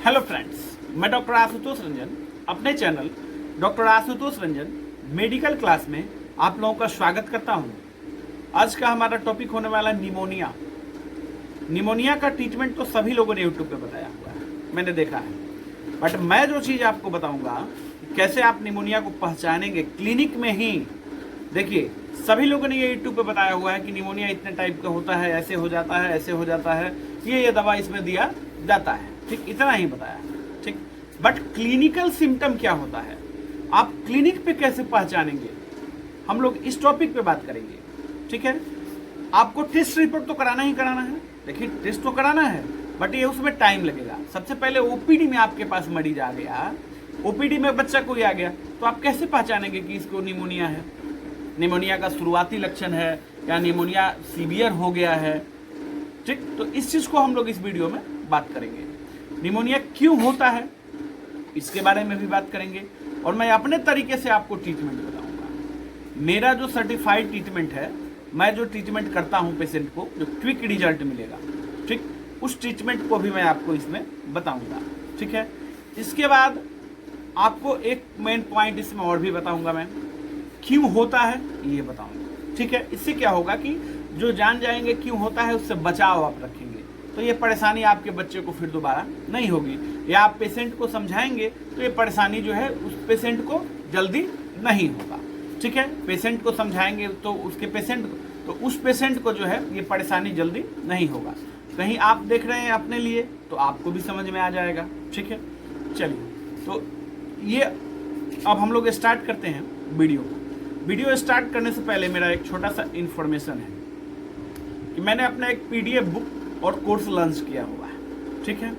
Hello friends, मैं doctor Ashutosh Ranjan अपने channel doctor Ashutosh Ranjan medical class में आप लोगों का स्वागत करता हूं। आज का हमारा टॉपिक होने वाला है निमोनिया। निमोनिया का ट्रीटमेंट तो सभी लोगों ने यूट्यूब पे बताया हुआ है, मैंने देखा है, बट मैं जो चीज़ आपको बताऊंगा कैसे आप निमोनिया को पहचानेंगे क्लिनिक में ही। देखिए, सभी लोगों ने ये यूट्यूब पे बताया हुआ है कि निमोनिया इतने टाइप का होता है, ऐसे हो जाता है, ऐसे हो जाता है, ये दवा इसमें दिया जाता है, ठीक, इतना ही बताया, ठीक। बट क्लिनिकल सिम्टम क्या होता है, आप क्लिनिक पे कैसे पहचानेंगे, हम लोग इस टॉपिक पे बात करेंगे, ठीक है। आपको टेस्ट रिपोर्ट तो कराना ही कराना है, देखिए टेस्ट तो कराना है, बट ये उसमें टाइम लगेगा। सबसे पहले ओपीडी में आपके पास मरीज आ गया, ओपीडी में बच्चा कोई आ गया, तो आप कैसे पहचानेंगे कि इसको निमोनिया है, निमोनिया का शुरुआती लक्षण है या निमोनिया सीवियर हो गया है, ठीक। तो इस चीज़ को हम लोग इस वीडियो में बात करेंगे। निमोनिया क्यों होता है इसके बारे में भी बात करेंगे, और मैं अपने तरीके से आपको ट्रीटमेंट बताऊंगा। मेरा जो सर्टिफाइड ट्रीटमेंट है, मैं जो ट्रीटमेंट करता हूं पेशेंट को, जो क्विक रिजल्ट मिलेगा, ठीक, उस ट्रीटमेंट को भी मैं आपको इसमें बताऊंगा, ठीक है। इसके बाद आपको एक मेन पॉइंट इसमें और भी बताऊंगा, मैं क्यों होता है ये बताऊंगा, ठीक है। इससे क्या होगा कि जो जान जाएंगे क्यों होता है, उससे बचाव आप रखेंगे, तो ये परेशानी आपके बच्चे को फिर दोबारा नहीं होगी। या आप पेशेंट को समझाएंगे तो ये परेशानी जो है उस पेशेंट को जल्दी नहीं होगा, ठीक है। पेशेंट को समझाएंगे तो उस पेशेंट को जो है ये परेशानी जल्दी नहीं होगा। कहीं आप देख रहे हैं अपने लिए तो आपको भी समझ में आ जाएगा, ठीक है। चलिए, तो ये अब हम लोग स्टार्ट करते हैं वीडियो स्टार्ट करने से पहले मेरा एक छोटा सा इन्फॉर्मेशन है कि मैंने अपना एक पीडीएफ बुक और कोर्स लॉन्च किया हुआ है, ठीक है।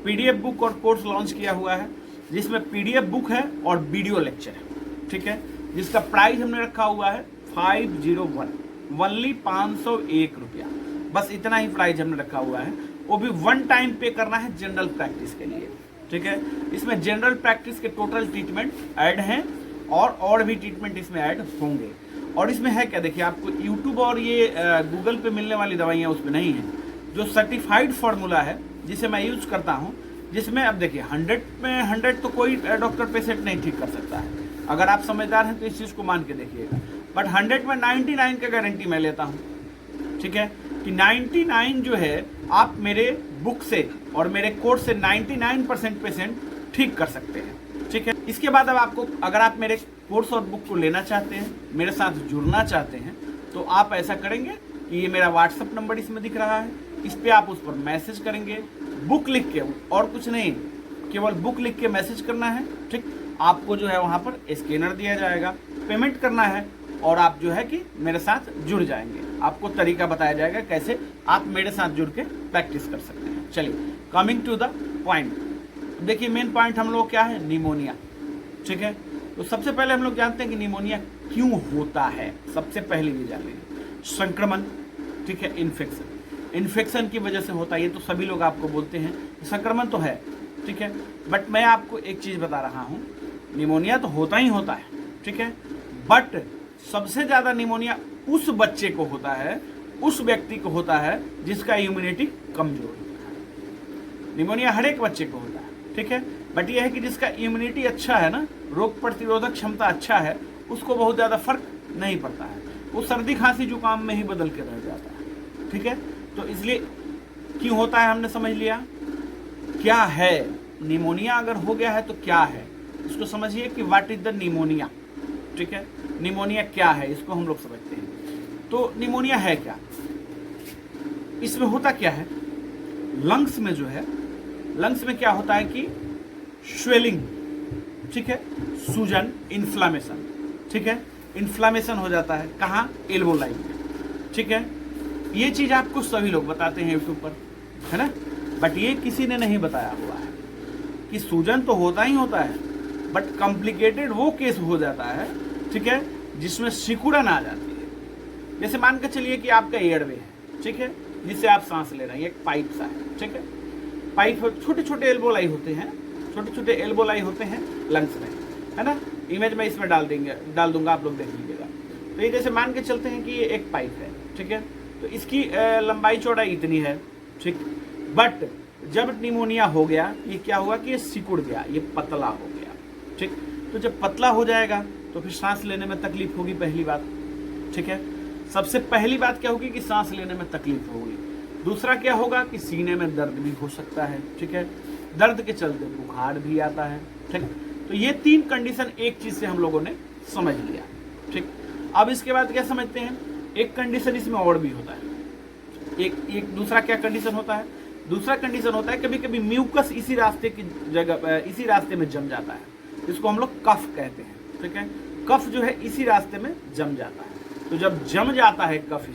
पीडीएफ बुक और कोर्स लॉन्च किया हुआ है, जिसमें पीडीएफ बुक है और वीडियो लेक्चर है, ठीक है, जिसका प्राइस हमने रखा हुआ है 501 ओनली 501 रुपया, बस इतना ही प्राइस हमने रखा हुआ है। वो भी वन टाइम पे करना है जनरल प्रैक्टिस के लिए, ठीक है। इसमें जनरल प्रैक्टिस के टोटल ट्रीटमेंट ऐड हैं और भी ट्रीटमेंट इसमें ऐड होंगे। और इसमें है क्या, देखिए, आपको यूट्यूब और ये गूगल पे मिलने वाली दवाइयाँ उसमें नहीं है। जो सर्टिफाइड फार्मूला है जिसे मैं यूज करता हूँ, जिसमें अब देखिए 100 में 100 तो कोई डॉक्टर पेशेंट नहीं ठीक कर सकता है। अगर आप समझदार हैं तो इस चीज़ को मान के देखिएगा, बट 100 में 99 का गारंटी मैं लेता हूँ, ठीक है, कि 99 जो है आप मेरे बुक से और मेरे कोर्स से 99% पेशेंट ठीक कर सकते हैं, ठीक है। इसके बाद अब आपको, अगर आप मेरे कोर्स और बुक को लेना चाहते हैं, मेरे साथ जुड़ना चाहते हैं, तो आप ऐसा करेंगे कि ये मेरा व्हाट्सअप नंबर इसमें दिख रहा है, इस पे आप उस पर मैसेज करेंगे, बुक लिख के, और कुछ नहीं, केवल बुक लिख के मैसेज करना है, ठीक। आपको जो है वहाँ पर स्कैनर दिया जाएगा, पेमेंट करना है, और आप जो है कि मेरे साथ जुड़ जाएंगे। आपको तरीका बताया जाएगा कैसे आप मेरे साथ जुड़ के प्रैक्टिस कर सकते हैं। चलिए, कमिंग टू द पॉइंट। देखिए, मेन पॉइंट हम लोग क्या है, निमोनिया, ठीक है। तो सबसे पहले हम लोग जानते हैं कि निमोनिया क्यों होता है। सबसे पहले ये जान लेंगे, संक्रमण, ठीक है, इन्फेक्शन की वजह से होता है। ये तो सभी लोग आपको बोलते हैं, संक्रमण तो है, ठीक है, बट मैं आपको एक चीज़ बता रहा हूँ, निमोनिया तो होता ही होता है, ठीक है, बट सबसे ज़्यादा निमोनिया उस बच्चे को होता है, उस व्यक्ति को होता है जिसका इम्यूनिटी कमजोर होता है। निमोनिया हर एक बच्चे को होता है, ठीक है, बट यह है कि जिसका इम्यूनिटी अच्छा है ना, रोग प्रतिरोधक क्षमता अच्छा है, उसको बहुत ज़्यादा फर्क नहीं पड़ता है, वो सर्दी खांसी जुकाम में ही बदल के रह जाता है, ठीक है। तो इसलिए क्यों होता है हमने समझ लिया। क्या है निमोनिया, अगर हो गया है तो क्या है, इसको समझिए कि व्हाट इज द निमोनिया, ठीक है। निमोनिया क्या है, इसको हम लोग समझते हैं। तो निमोनिया है क्या, इसमें होता क्या है, लंग्स में जो है, लंग्स में क्या होता है कि स्वेलिंग, ठीक है, सूजन, इन्फ्लामेशन, ठीक है, इन्फ्लामेशन हो जाता है, कहाँ, एल्बो लाइन में, ठीक है। ये चीज़ आपको सभी लोग बताते हैं यूट्यूब पर, है ना, बट ये किसी ने नहीं बताया हुआ है कि सूजन तो होता ही होता है, बट कॉम्प्लिकेटेड वो केस हो जाता है, ठीक है, जिसमें सिकुड़न आ जाती है। जैसे मान के चलिए कि आपका एयरवे है, ठीक है, जिससे आप सांस ले रहे हैं, एक पाइप सा है, ठीक है, पाइप, छोटे छोटे एल्बोलाई होते हैं, छोटे छोटे एल्बोलाई होते हैं लंग्स में, है ना। इमेज में इसमें डाल दूंगा, आप लोग देख लीजिएगा। तो ये जैसे मान के चलते हैं कि ये एक पाइप है, ठीक है, तो इसकी लंबाई चौड़ाई इतनी है, ठीक, बट जब निमोनिया हो गया, ये क्या हुआ कि ये सिकुड़ गया, ये पतला हो गया, ठीक। तो जब पतला हो जाएगा तो फिर सांस लेने में तकलीफ होगी, पहली बात, ठीक है। सबसे पहली बात क्या होगी कि सांस लेने में तकलीफ होगी। दूसरा क्या होगा कि सीने में दर्द भी हो सकता है, ठीक है। दर्द के चलते बुखार भी आता है, ठीक। तो ये 3 कंडीशन एक चीज से हम लोगों ने समझ लिया, ठीक। अब इसके बाद क्या समझते हैं, एक कंडीशन इसमें और भी होता है। एक दूसरा क्या कंडीशन होता है, दूसरा कंडीशन होता है कभी कभी म्यूकस इसी रास्ते की जगह, इसी रास्ते में जम जाता है, इसको हम लोग कफ कहते हैं, ठीक है। कफ जो है इसी रास्ते में जम जाता है। तो जब जम जाता है कफ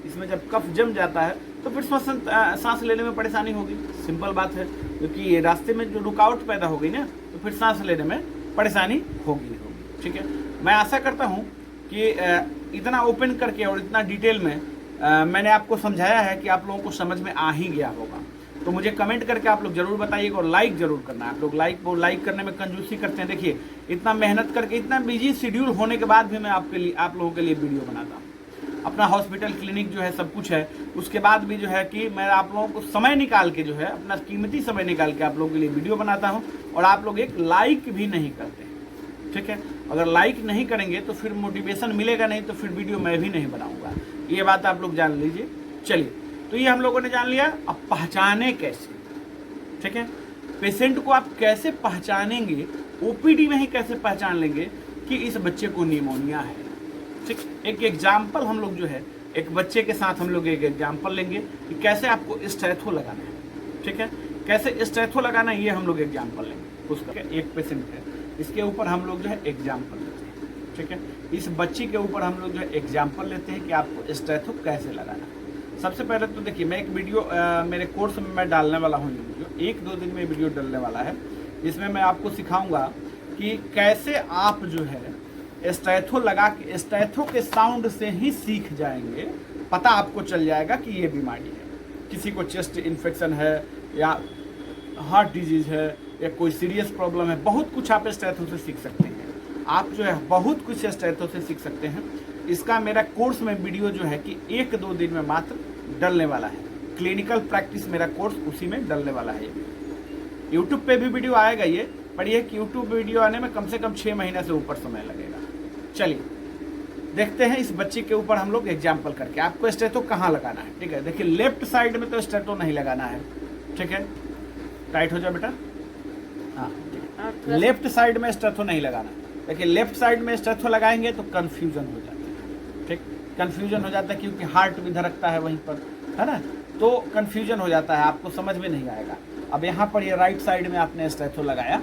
इसमें जब कफ जम जाता है तो फिर सांस लेने में परेशानी होगी, सिंपल बात है, क्योंकि ये रास्ते में जो रुकावट पैदा हो गई ना, तो फिर सांस लेने में परेशानी होगी, ठीक है। मैं आशा करता हूँ कि इतना ओपन करके और इतना डिटेल में मैंने आपको समझाया है कि आप लोगों को समझ में आ ही गया होगा। तो मुझे कमेंट करके आप लोग जरूर बताइएगा और लाइक जरूर करना। आप लोग लाइक करने में कंजूसी करते हैं। देखिए, इतना मेहनत करके, इतना बिजी शेड्यूल होने के बाद भी मैं आप लोगों के लिए वीडियो बनाता हूँ। अपना हॉस्पिटल, क्लिनिक जो है, सब कुछ है, उसके बाद भी जो है कि मैं आप लोगों को समय निकाल के जो है, अपना कीमती समय निकाल के आप लोगों के लिए वीडियो बनाता हूँ। और आप लोग एक लाइक भी नहीं करते हैं, ठीक है। अगर लाइक नहीं करेंगे तो फिर मोटिवेशन मिलेगा नहीं, तो फिर वीडियो मैं भी नहीं बनाऊंगा। ये बात आप लोग जान लीजिए। चलिए, तो ये हम लोगों ने जान लिया। अब पहचाने कैसे, ठीक है। पेशेंट को आप कैसे पहचानेंगे, ओपीडी में ही कैसे पहचान लेंगे कि इस बच्चे को निमोनिया है, ठीक। एक एग्जाम्पल हम लोग जो है, एक बच्चे के साथ हम लोग एक एग्जाम्पल लेंगे कि कैसे आपको स्टेथो लगाना है, ठीक है। कैसे स्टेथो लगाना है ये हम लोग एग्जाम्पल लेंगे। उसका एक पेशेंट है, इसके ऊपर हम लोग जो है एग्जाम्पल लेते हैं, ठीक है। इस बच्ची के ऊपर हम लोग जो है एग्जाम्पल लेते हैं कि आपको स्टेथो कैसे लगाना है। सबसे पहले तो देखिए, मैं एक वीडियो मेरे कोर्स में मैं डालने वाला हूँ, ये वीडियो 1-2 दिन में वीडियो डलने वाला है, जिसमें मैं आपको सिखाऊंगा कि कैसे आप जो है स्टेथो लगा के, स्टेथो के साउंड से ही सीख जाएंगे, पता आपको चल जाएगा कि ये बीमारी है। किसी को चेस्ट इन्फेक्शन है या हार्ट डिजीज है या कोई सीरियस प्रॉब्लम है, बहुत कुछ आप स्टेथो से सीख सकते हैं। आप जो है बहुत कुछ स्टेथो से सीख सकते हैं। इसका मेरा कोर्स में वीडियो जो है कि 1-2 दिन में मात्र डलने वाला है। क्लिनिकल प्रैक्टिस मेरा कोर्स उसी में डलने वाला है। यूट्यूब पे भी वीडियो आएगा ये, पर ये कि यूट्यूब वीडियो आने में कम से कम 6 महीने से ऊपर समय लगेगा। चलिए देखते हैं इस बच्चे के ऊपर हम लोग एग्जाम्पल करके आपको स्टेथो कहाँ लगाना है, ठीक है। देखिए, लेफ्ट साइड में तो स्टेथो नहीं लगाना है, ठीक है। टाइट हो जाए बेटा, हाँ, ठीक है। लेफ्ट साइड में स्टेथो नहीं लगाना। देखिए, लेफ्ट साइड में स्टेथो लगाएंगे तो कंफ्यूजन हो जाता है, ठीक। कंफ्यूजन हो जाता है क्योंकि हार्ट भी धड़कता है वहीं पर, है ना, तो कंफ्यूजन हो जाता है, आपको समझ में नहीं आएगा। अब यहाँ पर ये राइट साइड में आपने स्टेथो लगाया,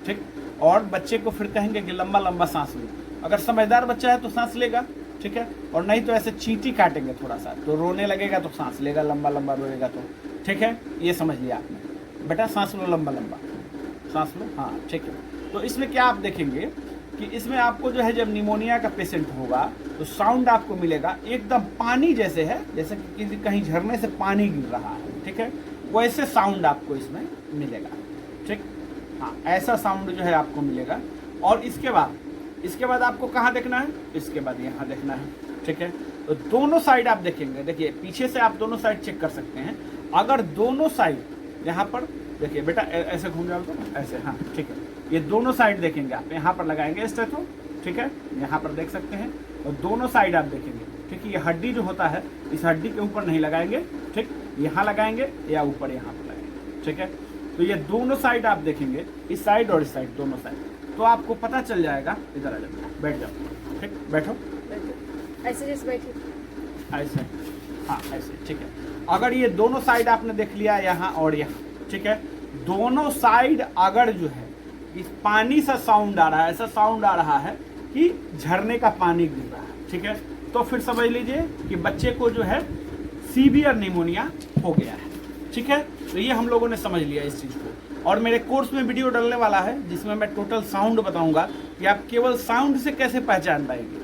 ठीक। और बच्चे को फिर कहेंगे कि लंबा लंबा सांस लो। अगर समझदार बच्चा है तो सांस लेगा, ठीक है। और नहीं तो ऐसे चींटी काटेंगे थोड़ा सा, तो रोने लगेगा तो सांस लेगा, लंबा लंबा रोएगा तो, ठीक है। ये समझ लिया आपने। बेटा सांस लो, लंबा लंबा सांस लो, हाँ, ठीक है। तो इसमें क्या आप देखेंगे कि इसमें आपको जो है, जब निमोनिया का पेशेंट होगा तो साउंड आपको मिलेगा एकदम पानी जैसे है, जैसे कि किसी कहीं झरने से पानी गिर रहा है, ठीक है। वैसे साउंड आपको इसमें मिलेगा, ठीक। हाँ, ऐसा साउंड जो है आपको मिलेगा। और इसके बाद आपको कहाँ देखना है, इसके बाद यहाँ देखना है, ठीक है। तो दोनों साइड आप देखेंगे। देखिए, पीछे से आप दोनों साइड चेक कर सकते हैं। अगर दोनों साइड यहाँ पर देखिए बेटा, ऐसे घूम जाओ तो ऐसे, हाँ, ठीक है। ये दोनों साइड देखेंगे आप, यहाँ पर लगाएंगे स्टेथो, ठीक है। यहाँ पर देख सकते हैं, और दोनों साइड आप देखेंगे, ठीक है। ये हड्डी जो होता है, इस हड्डी के ऊपर नहीं लगाएंगे, ठीक। यहाँ लगाएंगे या ऊपर यहाँ पर लगाएंगे, ठीक है। तो ये दोनों साइड आप देखेंगे, इस साइड और इस साइड, दोनों साइड, तो आपको पता चल जाएगा। इधर आ जाओ, बैठ जाओ, ठीक, बैठो, ऐसे जैसे बैठे, ऐसे, हाँ, ऐसे, ठीक है। अगर ये दोनों साइड आपने देख लिया, यहाँ और यहाँ, ठीक है। दोनों साइड अगर जो है इस पानी सा साउंड आ रहा है, ऐसा साउंड आ रहा है कि झरने का पानी गिर रहा है, ठीक है, तो फिर समझ लीजिए कि बच्चे को जो है सीवियर निमोनिया हो गया है, ठीक है। तो ये हम लोगों ने समझ लिया इस चीज़ को। और मेरे कोर्स में वीडियो डलने वाला है जिसमें मैं टोटल साउंड बताऊंगा कि आप केवल साउंड से कैसे पहचान पाएंगे,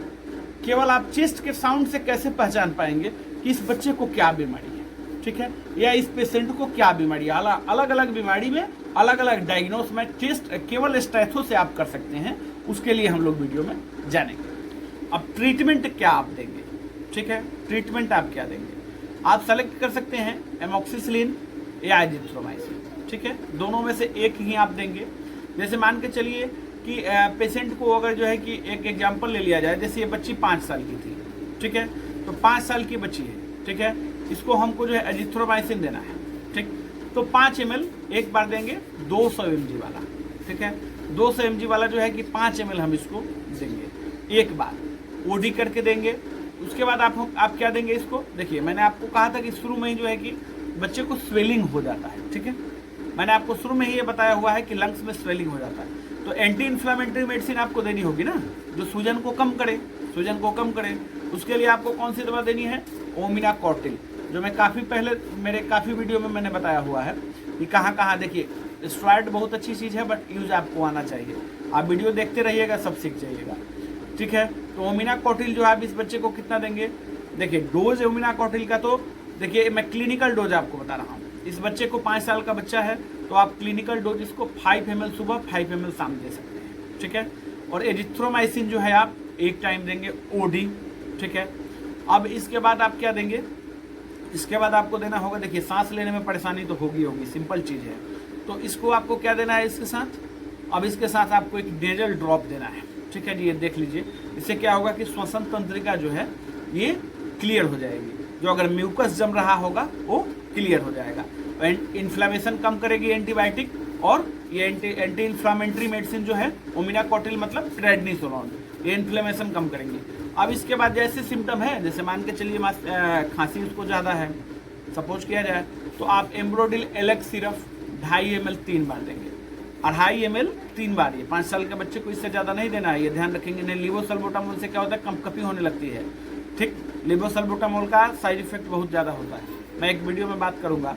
केवल आप चेस्ट के साउंड से कैसे पहचान पाएंगे कि इस बच्चे को क्या बीमारी है, ठीक है, या इस पेशेंट को क्या बीमारी है। अलग अलग बीमारी में अलग अलग डायग्नोस में टेस्ट केवल स्टेथो से आप कर सकते हैं। उसके लिए हम लोग वीडियो में जानेंगे। अब ट्रीटमेंट क्या आप देंगे, ठीक है। ट्रीटमेंट आप क्या देंगे, आप सेलेक्ट कर सकते हैं एमोक्सिसिलिन, या एजिथ्रोमाइसिन, ठीक है। दोनों में से एक ही आप देंगे। जैसे मान के चलिए कि पेशेंट को अगर जो है कि एक एग्जाम्पल ले लिया जाए, जैसे ये बच्ची 5 साल की थी, ठीक है, तो 5 साल की बच्ची है, ठीक है, इसको हमको जो है एजिथ्रोमाइसिन देना है, ठीक। तो 5 ml एक बार देंगे, 200 mg वाला, ठीक है, 200 mg वाला जो है कि 5 ml हम इसको देंगे एक बार, ओडी करके देंगे। उसके बाद आप क्या देंगे इसको, देखिए मैंने आपको कहा था कि शुरू में ही जो है कि बच्चे को स्वेलिंग हो जाता है, ठीक है, मैंने आपको शुरू में ही ये बताया हुआ है कि लंग्स में स्वेलिंग हो जाता है, तो एंटी इन्फ्लामेटरी मेडिसिन आपको देनी होगी ना, जो सूजन को कम करे, सूजन को कम करे। उसके लिए आपको कौन सी दवा देनी है, ओमिनाकॉर्टिल, जो मैं मेरे काफ़ी वीडियो में मैंने बताया हुआ है कि कहाँ देखिए, स्टेरॉइड बहुत अच्छी चीज़ है बट यूज आपको आना चाहिए। आप वीडियो देखते रहिएगा, सब सीख जाइएगा, ठीक है। तो ओमिनाकॉर्टिल जो है आप इस बच्चे को कितना देंगे, देखिए डोज ओमिनाकॉर्टिल का तो देखिए मैं क्लिनिकल डोज आपको बता रहा हूँ। इस बच्चे को 5 साल का बच्चा है तो आप क्लिनिकल डोज इसको 5 ml सुबह 5 ml शाम दे सकते हैं, ठीक है। और एजिथ्रोमाइसिन जो है आप एक टाइम देंगे ओडी, ठीक है। अब इसके बाद आप क्या देंगे, इसके बाद आपको देना होगा, देखिए सांस लेने में परेशानी तो होगी, सिंपल चीज़ है, तो इसको आपको क्या देना है इसके साथ, अब इसके साथ आपको एक नेजल ड्रॉप देना है, ठीक है जी। ये देख लीजिए, इससे क्या होगा कि श्वसन तंत्रिका जो है ये क्लियर हो जाएगी, जो अगर म्यूकस जम रहा होगा वो क्लियर हो जाएगा। इन्फ्लामेशन कम करेगी एंटीबायोटिक, और ये एंटी इन्फ्लामेटरी मेडिसिन जो है ओमिनाकॉर्टिल मतलब प्रेडनिसोलोन, ये इन्फ्लेमेशन कम करेंगी। अब इसके बाद जैसे सिम्टम है, जैसे मान के चलिए खांसी उसको ज़्यादा है, सपोज किया जाए, तो आप एम्ब्रोडिल एलेक्स सिरप 2.5 ml 3 बार देंगे, 2.5 ml 3 बार। ये 5 साल के बच्चे को इससे ज़्यादा नहीं देना है, ये ध्यान रखेंगे। नहीं, लिवोसल्बुटामोल से क्या होता है, कंपकपी होने लगती है, ठीक। लिवोसल्बुटामोल का साइड इफेक्ट बहुत ज़्यादा होता है, मैं एक वीडियो में बात करूँगा,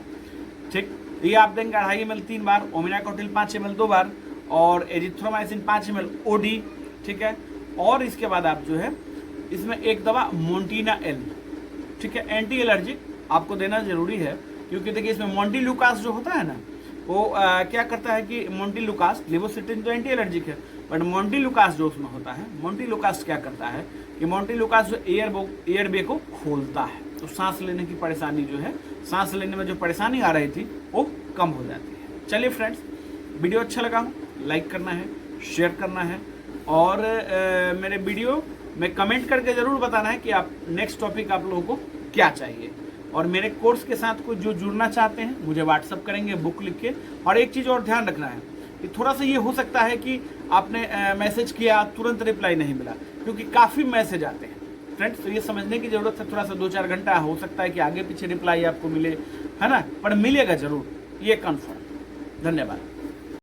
ठीक। ये आप देंगे 2.5 ml 3 बार, ओमिनाकॉर्टिल 5 ml 2 बार, और एजिथ्रोमाइसिन 5 ml ओडी, ठीक है। और इसके बाद आप जो है इसमें एक दवा मोन्टीना एल, ठीक है, एंटी एलर्जिक आपको देना जरूरी है, क्योंकि देखिए इसमें मोंटिलुकास जो होता है ना, वो क्या करता है कि मोंटिलुकास, लिवोसिट्रिन तो एंटी एलर्जिक है, बट मोंटिलुकास जो उसमें होता है, मोंटिलुकास क्या करता है कि मोंटिलुकास जो एयरवे को खोलता है, तो सांस लेने की परेशानी जो है, सांस लेने में जो परेशानी आ रही थी वो कम हो जाती है। चलिए फ्रेंड्स, वीडियो अच्छा लगा हो लाइक करना है, शेयर करना है, और मेरे वीडियो में कमेंट करके ज़रूर बताना है कि आप नेक्स्ट टॉपिक आप लोगों को क्या चाहिए। और मेरे कोर्स के साथ कोई जो जुड़ना चाहते हैं मुझे व्हाट्सअप करेंगे बुक लिख के। और एक चीज़ और ध्यान रखना है कि थोड़ा सा ये हो सकता है कि आपने मैसेज किया तुरंत रिप्लाई नहीं मिला, क्योंकि काफ़ी मैसेज आते हैं फ्रेंड्स, तो ये समझने की ज़रूरत है, थोड़ा सा 2-4 घंटा हो सकता है कि आगे पीछे रिप्लाई आपको मिले, है ना, पर मिलेगा ज़रूर, ये कन्फर्म। धन्यवाद।